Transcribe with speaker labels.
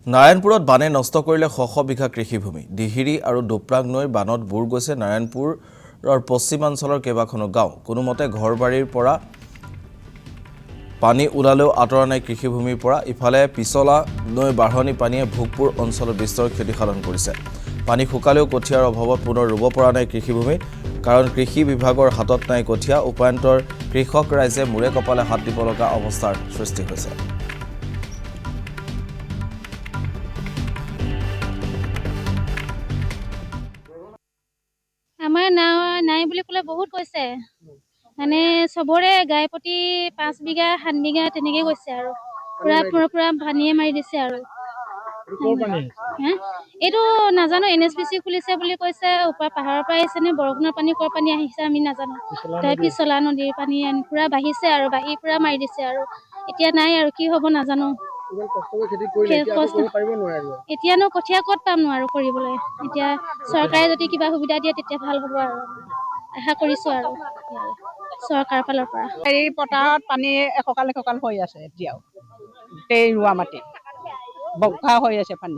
Speaker 1: নাৰায়ণপুৰত বানে নষ্ট কৰিলে শ শ বিঘা কৃষিভূমি দিহিৰি আৰু ডোপ্ৰাং নৈৰ বানত বুৰ গৈছে নাৰায়ণপুৰৰ পশ্চিমাঞ্চলৰ কেইবাখনো গাঁও কোনোমতে ঘৰবাৰীৰ পৰা পানী ওলালেও আঁতৰা নাই কৃষিভূমিৰ পৰা ইফালে পিছলা নৈ বাঢ়নি পানীয়ে ভোগপুৰ অঞ্চলত বিস্তৰ ক্ষতিসাধন কৰিছে পানী শুকালেও কঠিয়াৰ অভাৱত পুনৰ ৰুব পৰা নাই কৃষিভূমি কাৰণ কৃষি বিভাগৰ হাতত নাই কঠিয়া উপায়ন্তৰ কৃষক ৰাইজে মূৰে কপালে হাত দিব লগা অৱস্থাৰ সৃষ্টি হৈছে
Speaker 2: আমাৰ নাই বুলি ক'লে বহুত কৈছে মানে সবৰে গাই প্ৰতি 5 বিঘা 7 বিঘা তেনেকৈ গৈছে আৰু পুৰা পানীয়ে মাৰি দিছে আৰু এইটো নাজানো এনএছপিচি খুলিছে বুলি কৈছে ওপৰ পাহাৰৰ পৰা আহিছে নে বৰষুণৰ পানী ক'ৰ পানী আহিছে আমি নাজানো তাৰ পিছলা নদীৰ পানী পুৰা বাঢ়িছে আৰু বাঢ়ি পুৰা মাৰি দিছে আৰু এতিয়া নাই আৰু কি হ'ব নাজানো এতিয়ানো কঠীয়া ক'ত পাম নোৱাৰো কৰিবলৈ এতিয়া চৰকাৰে যদি কিবা সুবিধা দিয়ে তেতিয়া ভাল হ'ব আৰু আশা কৰিছো আৰু চৰকাৰৰ ফালৰ পৰা
Speaker 3: এই পথাৰত পানী এককাল হৈ আছে এতিয়াও গোটেই ৰোৱা মাটি বগা হৈ আছে পানী